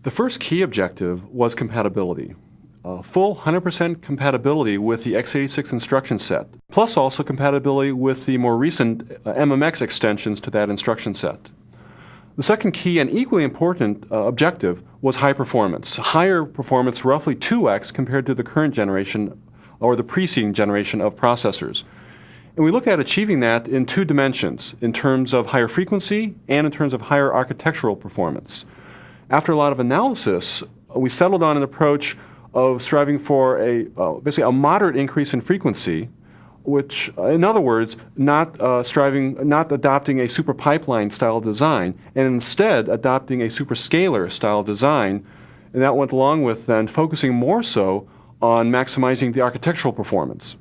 The first key objective was compatibility. Full 100% compatibility with the x86 instruction set, plus also compatibility with the more recent MMX extensions to that instruction set. The second key and equally important objective was high performance. Higher performance, roughly 2x compared to the current generation or the preceding generation of processors. And we looked at achieving that in two dimensions, in terms of higher frequency and in terms of higher architectural performance. After a lot of analysis, we settled on an approach of striving for basically a moderate increase in frequency, which, in other words, not adopting a super pipeline style design, and instead adopting a superscalar style design. And that went along with then focusing more so on maximizing the architectural performance.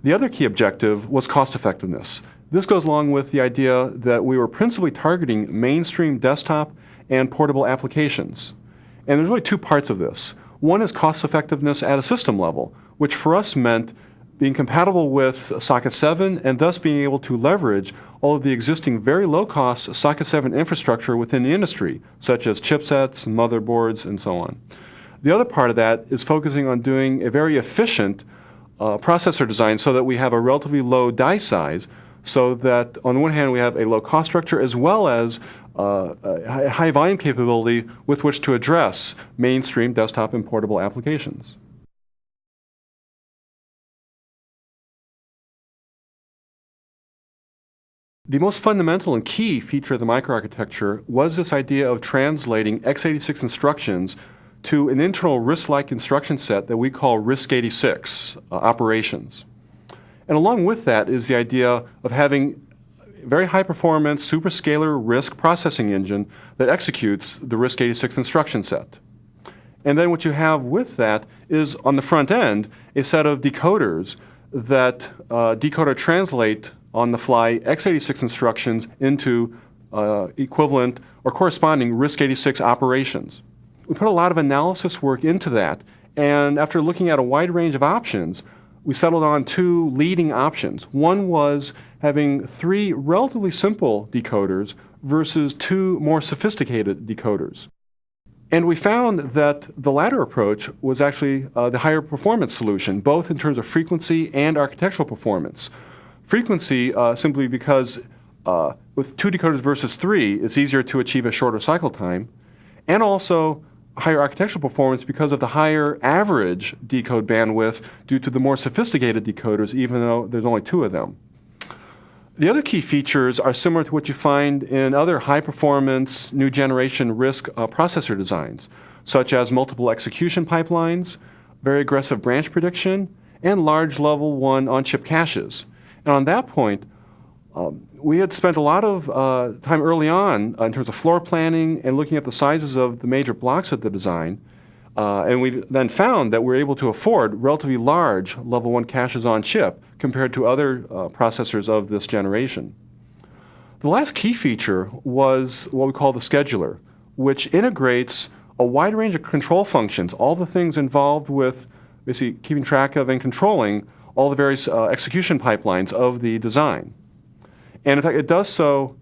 The other key objective was cost effectiveness. This goes along with the idea that we were principally targeting mainstream desktop and portable applications. And there's really two parts of this. One is cost effectiveness at a system level, which for us meant being compatible with Socket 7 and thus being able to leverage all of the existing very low-cost Socket 7 infrastructure within the industry, such as chipsets, motherboards, and so on. The other part of that is focusing on doing a very efficient processor design so that we have a relatively low die size, so that on the one hand we have a low cost structure as well as a high volume capability with which to address mainstream desktop and portable applications. The most fundamental and key feature of the microarchitecture was this idea of translating x86 instructions to an internal RISC-like instruction set that we call RISC-86 operations. And along with that is the idea of having a very high performance superscalar RISC processing engine that executes the RISC-86 instruction set. And then what you have with that is on the front end a set of decoders that decode or translate on the fly x86 instructions into equivalent or corresponding RISC-86 operations. We put a lot of analysis work into that, and after looking at a wide range of options, we settled on two leading options. One was having 3 relatively simple decoders versus 2 more sophisticated decoders. And we found that the latter approach was actually the higher performance solution, both in terms of frequency and architectural performance. Frequency simply because with 2 decoders versus 3, it's easier to achieve a shorter cycle time, and also higher architectural performance because of the higher average decode bandwidth due to the more sophisticated decoders, even though there's only 2 of them. The other key features are similar to what you find in other high-performance, new-generation RISC processor designs, such as multiple execution pipelines, very aggressive branch prediction, and large level 1 on-chip caches. And on that point, we had spent a lot of time early on in terms of floor planning and looking at the sizes of the major blocks of the design. And we then found that we were able to afford relatively large level 1 caches on chip compared to other processors of this generation. The last key feature was what we call the scheduler, which integrates a wide range of control functions, all the things involved with basically keeping track of and controlling all the various execution pipelines of the design. And in fact, it does so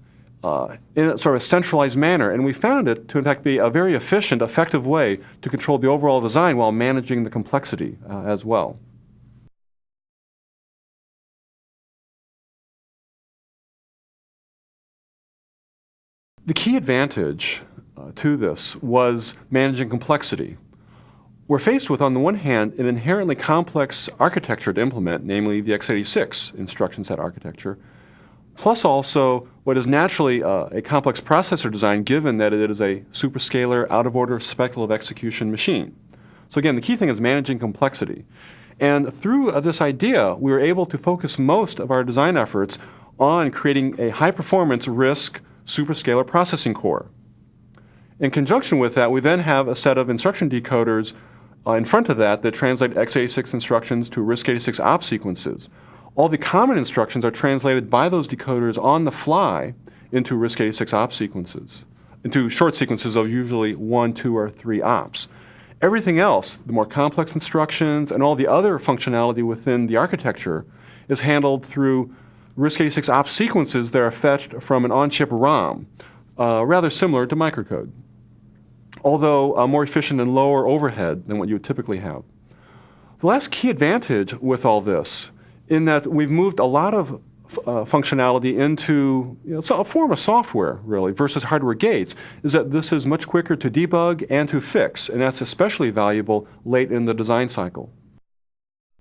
in a sort of a centralized manner, and we found it to in fact be a very efficient, effective way to control the overall design while managing the complexity as well. The key advantage to this was managing complexity. We're faced with, on the one hand, an inherently complex architecture to implement, namely the x86 instruction set architecture, plus also what is naturally a complex processor design given that it is a superscalar, out-of-order speculative execution machine. So again, the key thing is managing complexity. And through this idea, we were able to focus most of our design efforts on creating a high-performance RISC superscalar processing core. In conjunction with that, we then have a set of instruction decoders in front of that translate x86 instructions to RISC-86 op sequences. All the common instructions are translated by those decoders on the fly into RISC-86 op sequences, into short sequences of usually 1, 2, or 3 ops. Everything else, the more complex instructions and all the other functionality within the architecture, is handled through RISC-86 op sequences that are fetched from an on-chip ROM, rather similar to microcode. although more efficient and lower overhead than what you would typically have. The last key advantage with all this, in that we've moved a lot of functionality into a form of software, really, versus hardware gates, is that this is much quicker to debug and to fix, and that's especially valuable late in the design cycle.